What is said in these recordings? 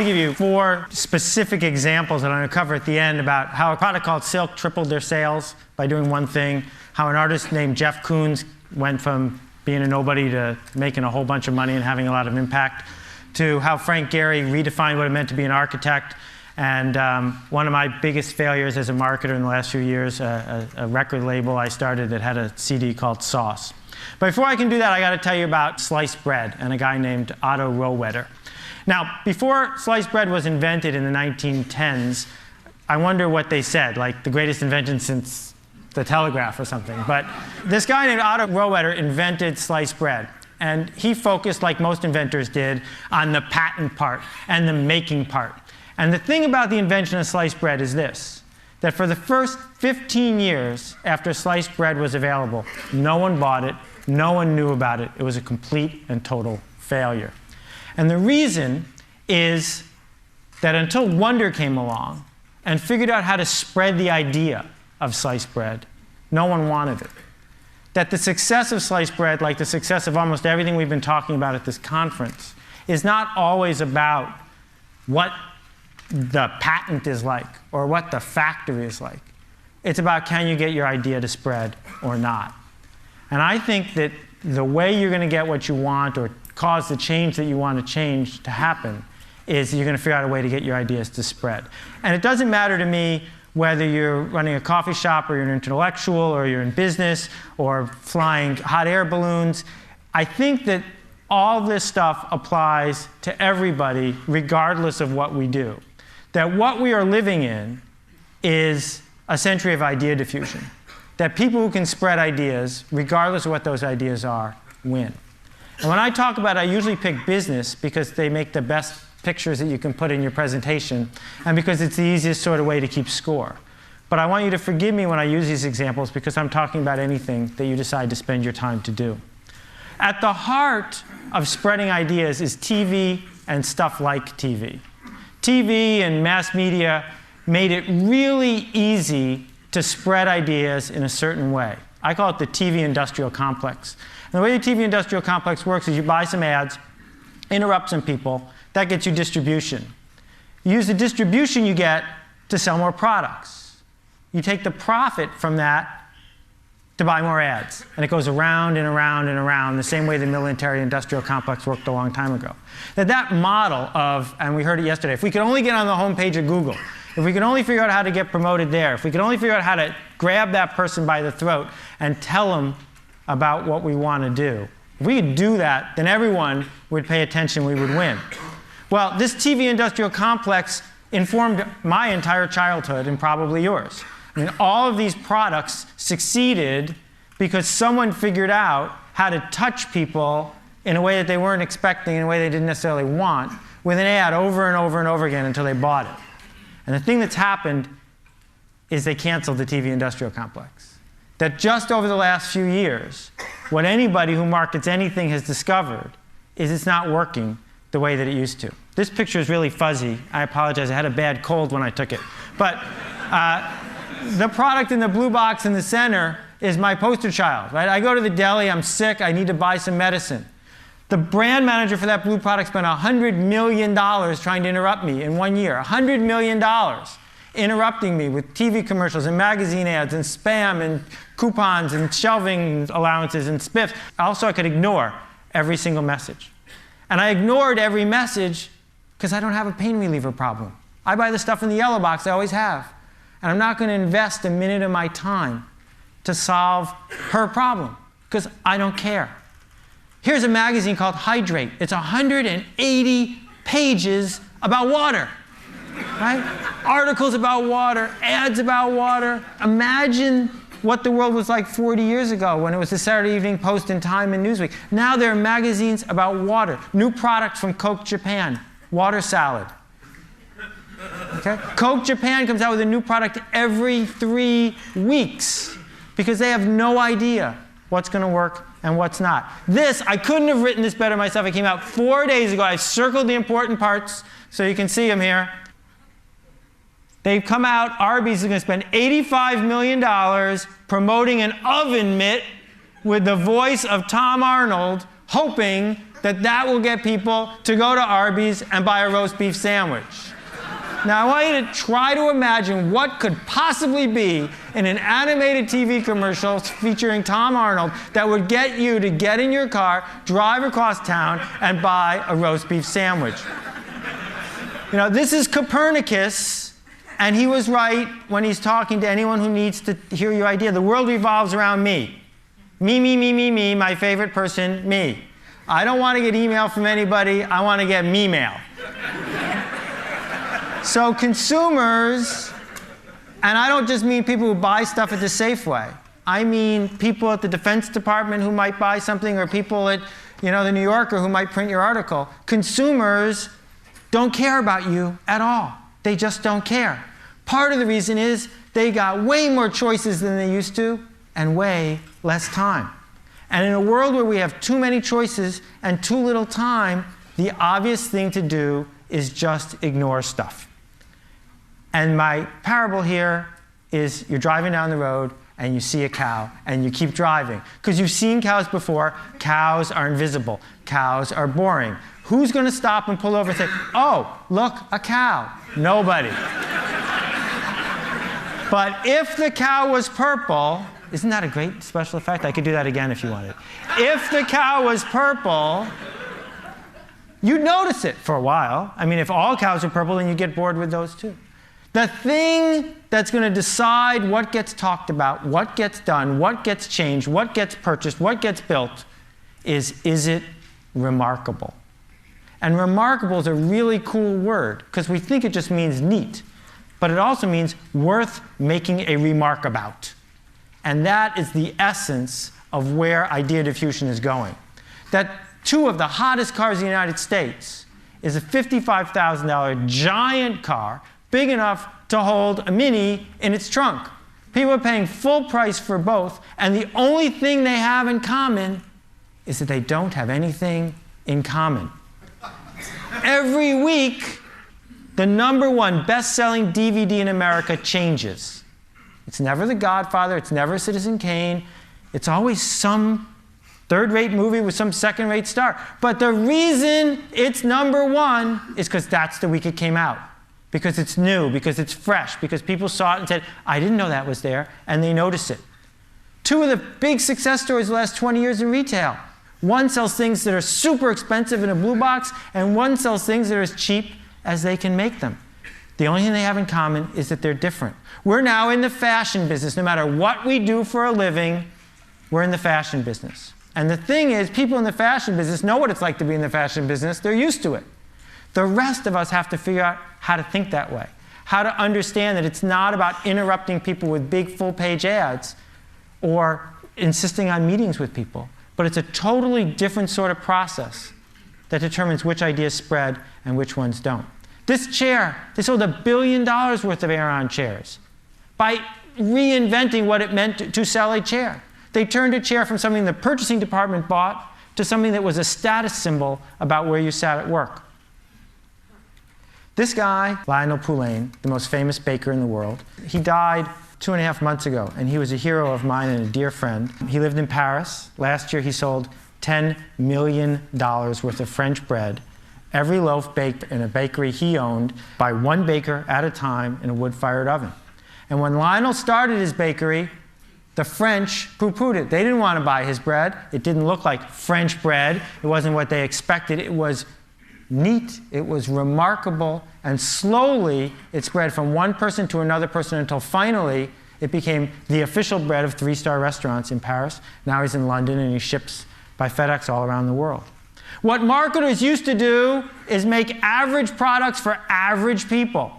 to give you 4 specific examples that I'm going to cover at the end about how a product called Silk tripled their sales by doing one thing, how an artist named Jeff Koons went from being a nobody to making a whole bunch of money and having a lot of impact, to how Frank Gehry redefined what it meant to be an architect, and one of my biggest failures as a marketer in the last few years, a record label I started that had a CD called Sauce. But before I can do that, I got to tell you about sliced bread and a guy named Otto Rohwedder. Now, before sliced bread was invented in the 1910s, I wonder what they said, like the greatest invention since the telegraph or something. But this guy named Otto Rohwedder invented sliced bread. And he focused, like most inventors did, on the patent part and the making part. And the thing about the invention of sliced bread is this, that for the first 15 years after sliced bread was available, no one bought it, no one knew about it. It was a complete and total failure. And the reason is that until Wonder came along and figured out how to spread the idea of sliced bread, no one wanted it. That the success of sliced bread, like the success of almost everything we've been talking about at this conference, is not always about what the patent is like or what the factory is like. It's about, can you get your idea to spread or not? And I think that the way you're going to get what you want or cause the change that you want to change to happen is you're going to figure out a way to get your ideas to spread. And it doesn't matter to me whether you're running a coffee shop or you're an intellectual or you're in business or flying hot air balloons. I think that all this stuff applies to everybody regardless of what we do. That what we are living in is a century of idea diffusion. That people who can spread ideas, regardless of what those ideas are, win. And when I talk about it, I usually pick business because they make the best pictures that you can put in your presentation, and because it's the easiest sort of way to keep score. But I want you to forgive me when I use these examples because I'm talking about anything that you decide to spend your time to do. At the heart of spreading ideas is TV and stuff like TV. TV and mass media made it really easy to spread ideas in a certain way. I call it the TV industrial complex. And the way the TV industrial complex works is you buy some ads, interrupt some people, that gets you distribution. You use the distribution you get to sell more products. You take the profit from that to buy more ads. And it goes around and around and around the same way the military industrial complex worked a long time ago. That model of, and we heard it yesterday, if we could only get on the homepage of Google, if we could only figure out how to get promoted there, if we could only figure out how to grab that person by the throat and tell them about what we want to do, if we could do that, then everyone would pay attention, we would win. Well, this TV industrial complex informed my entire childhood and probably yours. I mean, all of these products succeeded because someone figured out how to touch people in a way that they weren't expecting, in a way they didn't necessarily want, with an ad over and over and over again until they bought it. And the thing that's happened is they canceled the TV industrial complex. That just over the last few years, what anybody who markets anything has discovered is it's not working the way that it used to. This picture is really fuzzy. I apologize. I had a bad cold when I took it. But the product in the blue box in the center is my poster child. Right? I go to the deli. I'm sick. I need to buy some medicine. The brand manager for that blue product spent $100 million trying to interrupt me in 1 year. $100 million interrupting me with TV commercials and magazine ads and spam and coupons and shelving allowances and spiffs. Also, I could ignore every single message. And I ignored every message because I don't have a pain reliever problem. I buy the stuff in the yellow box I always have. And I'm not going to invest a minute of my time to solve her problem because I don't care. Here's a magazine called Hydrate. It's 180 pages about water. Right? Articles about water, ads about water. Imagine what the world was like 40 years ago when it was the Saturday Evening Post and Time and Newsweek. Now there are magazines about water. New product from Coke Japan, water salad. Okay? Coke Japan comes out with a new product every 3 weeks because they have no idea what's going to work and what's not. This, I couldn't have written this better myself. It came out 4 days ago. I've circled the important parts so you can see them here. They've come out, Arby's is going to spend $85 million promoting an oven mitt with the voice of Tom Arnold, hoping that will get people to go to Arby's and buy a roast beef sandwich. Now, I want you to try to imagine what could possibly be in an animated TV commercial featuring Tom Arnold that would get you to get in your car, drive across town, and buy a roast beef sandwich. You know, this is Copernicus, and he was right when he's talking to anyone who needs to hear your idea. The world revolves around me. Me, me, me, me, me, my favorite person, me. I don't want to get email from anybody. I want to get me-mail. So consumers, and I don't just mean people who buy stuff at the Safeway. I mean people at the Defense Department who might buy something, or people at, you know, the New Yorker who might print your article. Consumers don't care about you at all. They just don't care. Part of the reason is they got way more choices than they used to and way less time. And in a world where we have too many choices and too little time, the obvious thing to do is just ignore stuff. And my parable here is you're driving down the road and you see a cow and you keep driving. Because you've seen cows before. Cows are invisible. Cows are boring. Who's going to stop and pull over and say, oh, look, a cow? Nobody. But if the cow was purple, isn't that a great special effect? I could do that again if you wanted. If the cow was purple, you'd notice it for a while. I mean, if all cows are purple, then you get bored with those too. The thing that's going to decide what gets talked about, what gets done, what gets changed, what gets purchased, what gets built is it remarkable? And remarkable is a really cool word because we think it just means neat. But it also means worth making a remark about. And that is the essence of where idea diffusion is going. That two of the hottest cars in the United States is a $55,000 giant car, big enough to hold a Mini in its trunk. People are paying full price for both, and the only thing they have in common is that they don't have anything in common. Every week, the #1 best-selling DVD in America changes. It's never The Godfather, it's never Citizen Kane, it's always some third-rate movie with some second-rate star. But the reason it's #1 is because that's the week it came out. Because it's new, because it's fresh, because people saw it and said, I didn't know that was there, and they noticed it. Two of the big success stories the last 20 years in retail. One sells things that are super expensive in a blue box, and one sells things that are as cheap as they can make them. The only thing they have in common is that they're different. We're now in the fashion business. No matter what we do for a living, we're in the fashion business. And the thing is, people in the fashion business know what it's like to be in the fashion business. They're used to it. The rest of us have to figure out how to think that way, how to understand that it's not about interrupting people with big full-page ads or insisting on meetings with people, but it's a totally different sort of process that determines which ideas spread and which ones don't. This chair, they sold $1 billion worth of Aeron chairs by reinventing what it meant to sell a chair. They turned a chair from something the purchasing department bought to something that was a status symbol about where you sat at work. This guy, Lionel Poulain, the most famous baker in the world, he died 2.5 months ago, and he was a hero of mine and a dear friend. He lived in Paris. Last year, he sold $10 million worth of French bread, every loaf baked in a bakery he owned by one baker at a time in a wood-fired oven. And when Lionel started his bakery, the French poo-pooed it. They didn't want to buy his bread. It didn't look like French bread. It wasn't what they expected. It was neat, it was remarkable, and slowly it spread from one person to another person until finally it became the official bread of 3-star restaurants in Paris. Now he's in London and he ships by FedEx all around the world. What marketers used to do is make average products for average people.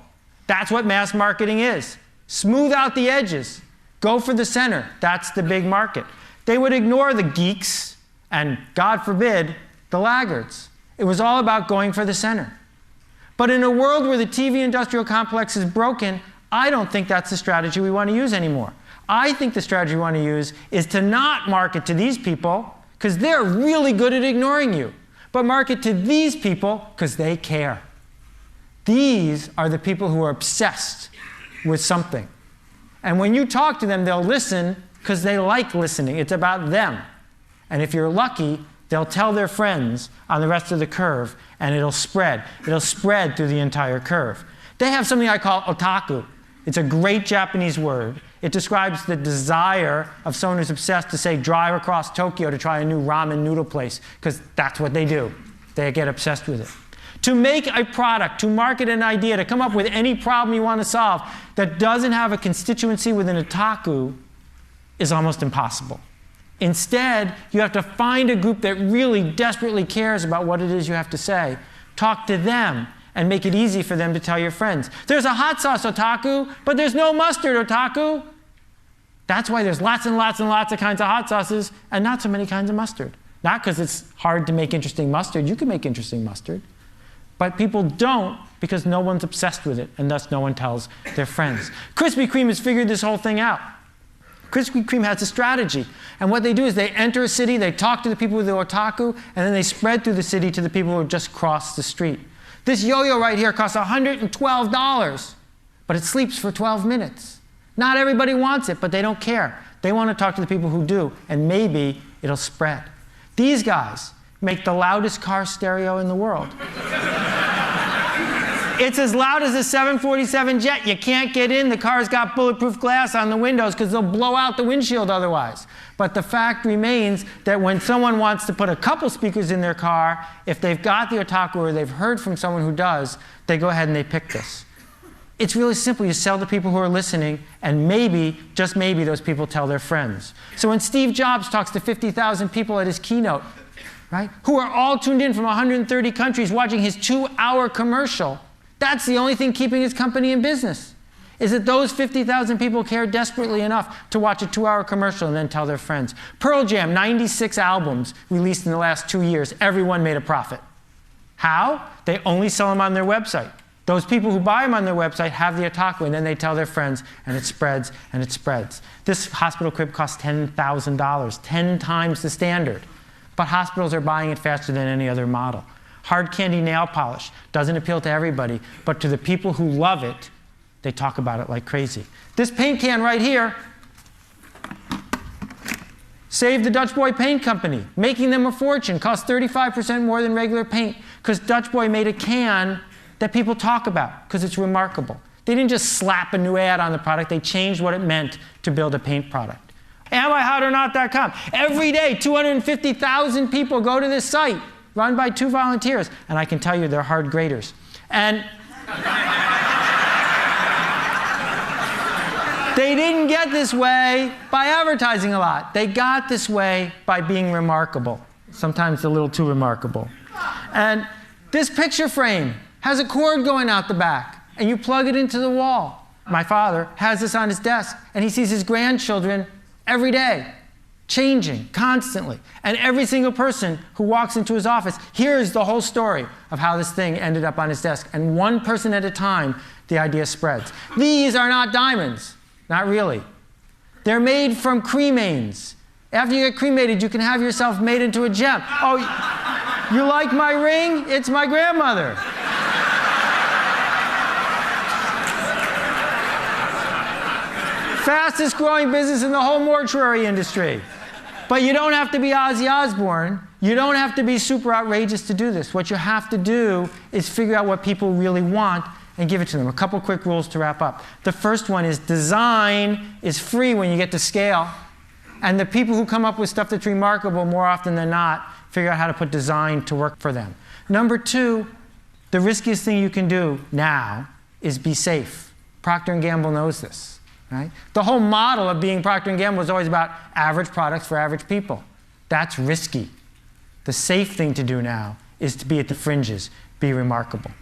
That's what mass marketing is. Smooth out the edges. Go for the center. That's the big market. They would ignore the geeks and, God forbid, the laggards. It was all about going for the center. But in a world where the TV industrial complex is broken, I don't think that's the strategy we want to use anymore. I think the strategy we want to use is to not market to these people, because they're really good at ignoring you, but market to these people because they care. These are the people who are obsessed with something. And when you talk to them, they'll listen because they like listening. It's about them. And if you're lucky, they'll tell their friends on the rest of the curve, and it'll spread. It'll spread through the entire curve. They have something I call otaku. It's a great Japanese word. It describes the desire of someone who's obsessed to, say, drive across Tokyo to try a new ramen noodle place, because that's what they do. They get obsessed with it. To make a product, to market an idea, to come up with any problem you want to solve that doesn't have a constituency within otaku is almost impossible. Instead, you have to find a group that really desperately cares about what it is you have to say, talk to them, and make it easy for them to tell your friends. There's a hot sauce otaku, but there's no mustard otaku. That's why there's lots and lots and lots of kinds of hot sauces and not so many kinds of mustard. Not because it's hard to make interesting mustard. You can make interesting mustard. But people don't because no one's obsessed with it, and thus no one tells their friends. Krispy Kreme has figured this whole thing out. Krispy Kreme has a strategy. And what they do is they enter a city, they talk to the people with the otaku, and then they spread through the city to the people who have just crossed the street. This yo-yo right here costs $112, but it sleeps for 12 minutes. Not everybody wants it, but they don't care. They want to talk to the people who do, and maybe it'll spread. These guys make the loudest car stereo in the world. It's as loud as a 747 jet. You can't get in. The car's got bulletproof glass on the windows because they'll blow out the windshield otherwise. But the fact remains that when someone wants to put a couple speakers in their car, if they've got the otaku or they've heard from someone who does, they go ahead and they pick this. It's really simple. You sell to people who are listening, and maybe, just maybe, those people tell their friends. So when Steve Jobs talks to 50,000 people at his keynote, right, who are all tuned in from 130 countries watching his 2-hour commercial, that's the only thing keeping his company in business, is that those 50,000 people care desperately enough to watch a 2-hour commercial and then tell their friends. Pearl Jam, 96 albums released in the last 2 years. Everyone made a profit. How? They only sell them on their website. Those people who buy them on their website have the otaku, and then they tell their friends, and it spreads, and it spreads. This hospital crib costs $10,000, 10 times the standard. But hospitals are buying it faster than any other model. Hard candy nail polish doesn't appeal to everybody, but to the people who love it, they talk about it like crazy. This paint can right here saved the Dutch Boy Paint Company, making them a fortune. Cost 35% more than regular paint because Dutch Boy made a can that people talk about because it's remarkable. They didn't just slap a new ad on the product. They changed what it meant to build a paint product. AmIHotOrNot.com. Every day, 250,000 people go to this site, run by 2 volunteers, and I can tell you they're hard graders. And they didn't get this way by advertising a lot. They got this way by being remarkable, sometimes a little too remarkable. And this picture frame has a cord going out the back, and you plug it into the wall. My father has this on his desk, and he sees his grandchildren every day, changing constantly. And every single person who walks into his office hears the whole story of how this thing ended up on his desk. And one person at a time, the idea spreads. These are not diamonds. Not really. They're made from cremains. After you get cremated, you can have yourself made into a gem. Oh, you like my ring? It's my grandmother. Fastest growing business in the whole mortuary industry. But you don't have to be Ozzy Osbourne. You don't have to be super outrageous to do this. What you have to do is figure out what people really want and give it to them. A couple quick rules to wrap up. The first one is design is free when you get to scale. And the people who come up with stuff that's remarkable more often than not figure out how to put design to work for them. Number 2, the riskiest thing you can do now is be safe. Procter & Gamble knows this. Right? The whole model of being Procter & Gamble was always about average products for average people. That's risky. The safe thing to do now is to be at the fringes, be remarkable.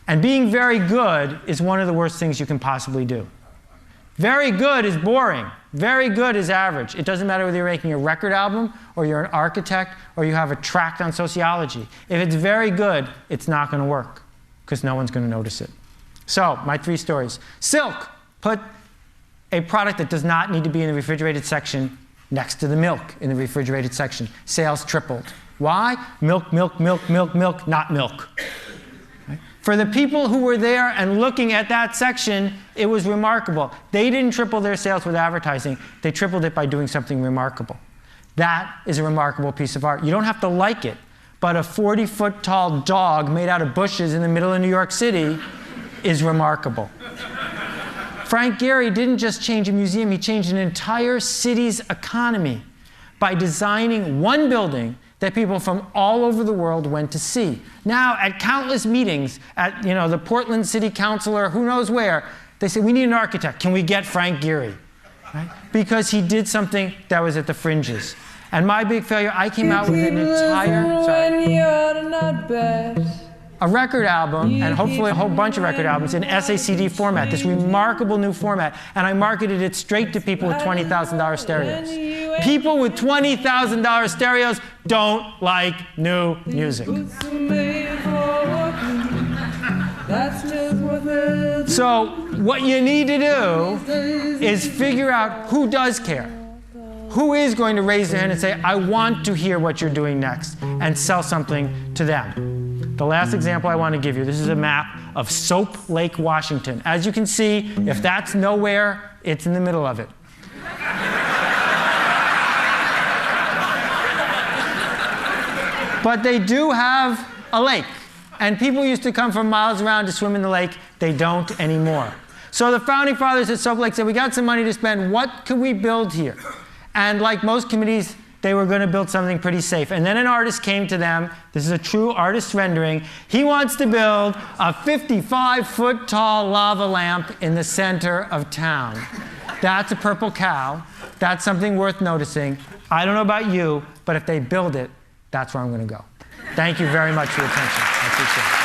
And being very good is one of the worst things you can possibly do. Very good is boring. Very good is average. It doesn't matter whether you're making a record album or you're an architect or you have a tract on sociology. If it's very good, it's not going to work because no one's going to notice it. So, my 3 stories. Silk. Put a product that does not need to be in the refrigerated section next to the milk in the refrigerated section. Sales tripled. Why? Milk, milk, milk, milk, milk, not milk. Right? For the people who were there and looking at that section, it was remarkable. They didn't triple their sales with advertising. They tripled it by doing something remarkable. That is a remarkable piece of art. You don't have to like it, but a 40-foot tall dog made out of bushes in the middle of New York City is remarkable. Frank Gehry didn't just change a museum, he changed an entire city's economy by designing one building that people from all over the world went to see. Now, at countless meetings, at the Portland City Council or who knows where, they say, we need an architect. Can we get Frank Gehry? Right? Because he did something that was at the fringes. And my big failure, I came out with an entire, a record album, and hopefully a whole bunch of record albums in SACD format, this remarkable new format. And I marketed it straight to people with $20,000 stereos. People with $20,000 stereos don't like new music. So what you need to do is figure out who does care. Who is going to raise their hand and say, I want to hear what you're doing next, and sell something to them. The last example I want to give you, this is a map of Soap Lake, Washington. As you can see, if that's nowhere, it's in the middle of it. But they do have a lake. And people used to come from miles around to swim in the lake. They don't anymore. So the founding fathers at Soap Lake said, we got some money to spend. What could we build here? And like most committees, they were going to build something pretty safe. And then an artist came to them. This is a true artist rendering. He wants to build a 55-foot tall lava lamp in the center of town. That's a purple cow. That's something worth noticing. I don't know about you, but if they build it, that's where I'm going to go. Thank you very much for your attention. I appreciate it.